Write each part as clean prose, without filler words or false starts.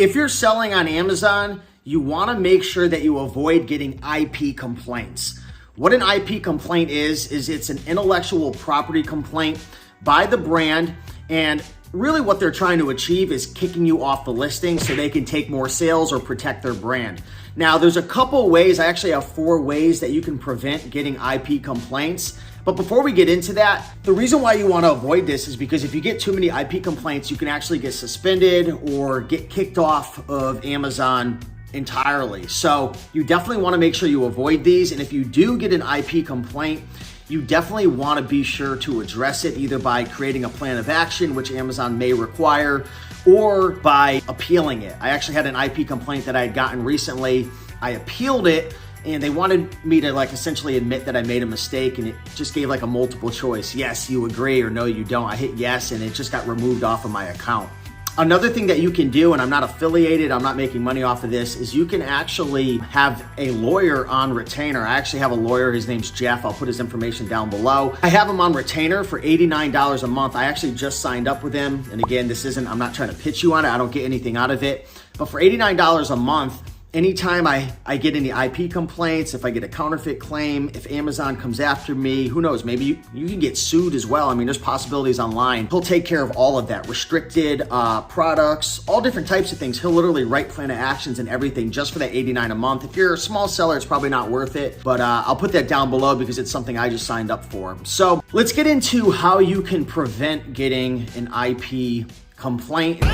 If you're selling on Amazon, you want to make sure that you avoid getting IP complaints. What an IP complaint is it's an intellectual property complaint by the brand, and really what they're trying to achieve is kicking you off the listing so they can take more sales or protect their brand. Now, there's a couple ways. I actually have 4 ways that you can prevent getting IP complaints. But before we get into that, the reason why you want to avoid this is because if you get too many IP complaints, you can actually get suspended or get kicked off of Amazon entirely. So you definitely want to make sure you avoid these. And if you do get an IP complaint, you definitely want to be sure to address it either by creating a plan of action, which Amazon may require, or by appealing it. I actually had an IP complaint that I had gotten recently. I appealed it and they wanted me to essentially admit that I made a mistake, and it just gave a multiple choice. Yes, you agree, or no, you don't. I hit yes, and it just got removed off of my account. Another thing that you can do, and I'm not affiliated, I'm not making money off of this, is you can actually have a lawyer on retainer. I actually have a lawyer, his name's Jeff. I'll put his information down below. I have him on retainer for $89 a month. I actually just signed up with him. And again, I'm not trying to pitch you on it. I don't get anything out of it. But for $89 a month, anytime I get any IP complaints, if I get a counterfeit claim, if Amazon comes after me, who knows, maybe you can get sued as well. I mean, there's possibilities online. He'll take care of all of that. Restricted products, all different types of things. He'll literally write plan of actions and everything just for that $89 a month. If you're a small seller, it's probably not worth it, but I'll put that down below because it's something I just signed up for. So let's get into how you can prevent getting an IP complaint.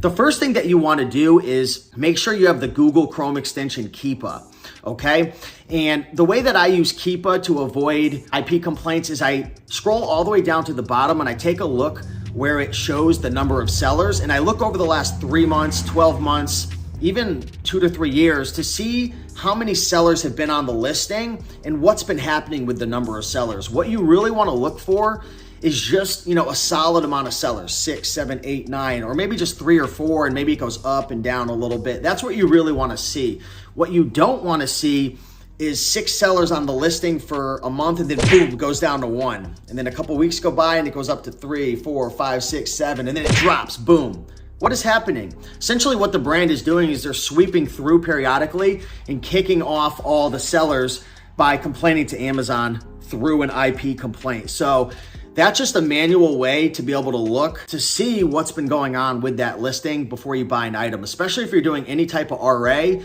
The first thing that you want to do is make sure you have the Google Chrome extension KEEPA, okay? And the way that I use KEEPA to avoid IP complaints is I scroll all the way down to the bottom and I take a look where it shows the number of sellers, and I look over the last 3 months, 12 months, even 2 to 3 years to see how many sellers have been on the listing and what's been happening with the number of sellers. What you really want to look for is just, a solid amount of sellers, 6, 7, 8, 9, or maybe just 3 or 4, and maybe it goes up and down a little bit. That's what you really want to see. What you don't want to see is 6 sellers on the listing for a month and then boom, goes down to 1. And then a couple weeks go by and it goes up to 3, 4, 5, 6, 7, and then it drops, boom. What is happening? Essentially what the brand is doing is they're sweeping through periodically and kicking off all the sellers by complaining to Amazon through an IP complaint. So that's just a manual way to be able to look to see what's been going on with that listing before you buy an item, especially if you're doing any type of RA.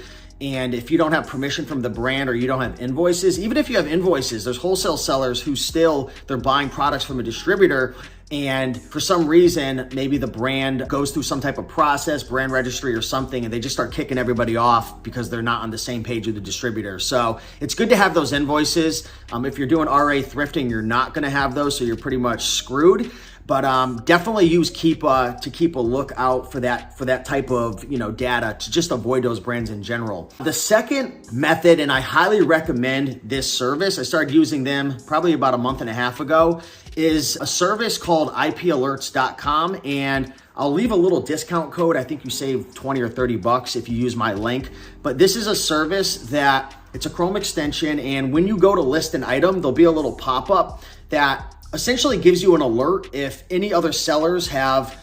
And if you don't have permission from the brand or you don't have invoices, even if you have invoices, there's wholesale sellers who they're buying products from a distributor, and for some reason, maybe the brand goes through some type of process, brand registry or something, and they just start kicking everybody off because they're not on the same page with the distributor. So it's good to have those invoices. If you're doing RA thrifting, you're not gonna have those, so you're pretty much screwed. But definitely use KEEPA to keep a lookout for that type of data to just avoid those brands in general. The second method, and I highly recommend this service, I started using them probably about a month and a half ago, is a service called ipalerts.com, and I'll leave a little discount code. I think you save 20 or 30 bucks if you use my link. But this is a service that it's a Chrome extension, and when you go to list an item, there'll be a little pop-up that essentially gives you an alert if any other sellers have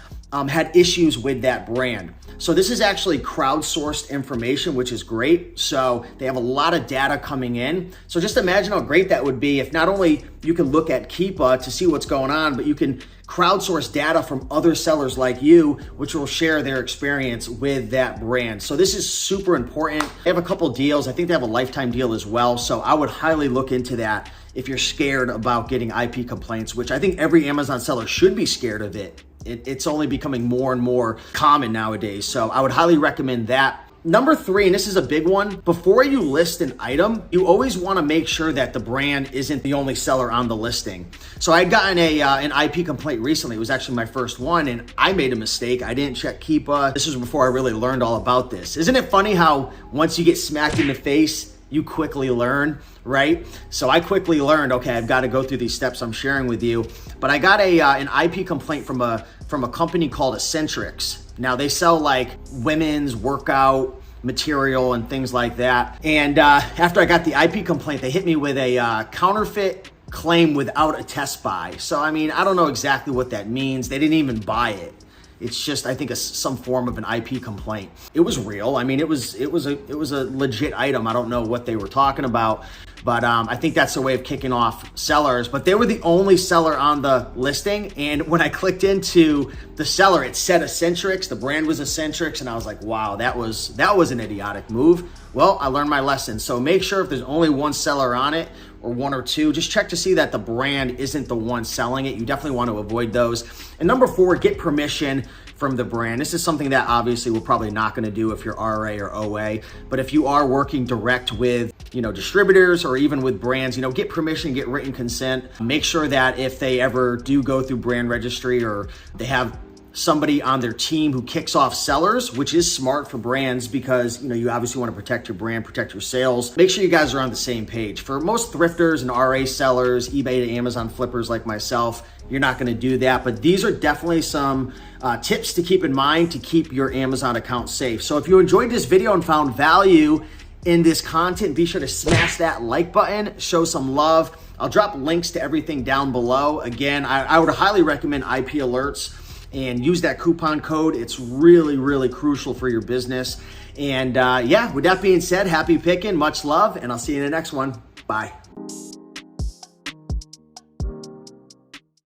had issues with that brand. So this is actually crowdsourced information, which is great. So they have a lot of data coming in. So just imagine how great that would be if not only you can look at KEEPA to see what's going on, but you can crowdsource data from other sellers like you, which will share their experience with that brand. So this is super important. They have a couple deals. I think they have a lifetime deal as well. So I would highly look into that if you're scared about getting IP complaints, which I think every Amazon seller should be scared of it. It's only becoming more and more common nowadays. So I would highly recommend that. Number 3, and this is a big one, before you list an item, you always want to make sure that the brand isn't the only seller on the listing. So I had gotten an IP complaint recently. It was actually my first one, and I made a mistake. I didn't check KEEPA. This was before I really learned all about this. Isn't it funny how once you get smacked in the face, you quickly learn, right? So I quickly learned, okay, I've got to go through these steps I'm sharing with you. But I got an IP complaint from a company called Eccentrics. Now they sell like women's workout material and things like that. And after I got the IP complaint, they hit me with a counterfeit claim without a test buy. So, I mean, I don't know exactly what that means. They didn't even buy it. It's just, I think, some form of an IP complaint. It was real. I mean, it was a legit item. I don't know what they were talking about, but I think that's a way of kicking off sellers. But they were the only seller on the listing, and when I clicked into the seller, it said Eccentrics. The brand was Eccentrics, and I was like, wow, that was an idiotic move. Well, I learned my lesson. So make sure if there's only one seller on it, or one or two, just check to see that the brand isn't the one selling it. You definitely want to avoid those. And number 4, get permission from the brand. This is something that obviously we're probably not going to do if you're RA or OA, but if you are working direct with, distributors or even with brands, get permission, get written consent. Make sure that if they ever do go through brand registry or they have somebody on their team who kicks off sellers, which is smart for brands because, you obviously want to protect your brand, protect your sales. Make sure you guys are on the same page. For most thrifters and RA sellers, eBay to Amazon flippers like myself, you're not going to do that. But these are definitely some tips to keep in mind to keep your Amazon account safe. So if you enjoyed this video and found value in this content, be sure to smash that like button, show some love. I'll drop links to everything down below. Again, I would highly recommend IP Alerts and use that coupon code. It's really, really crucial for your business. And with that being said, happy picking, much love, and I'll see you in the next one. Bye.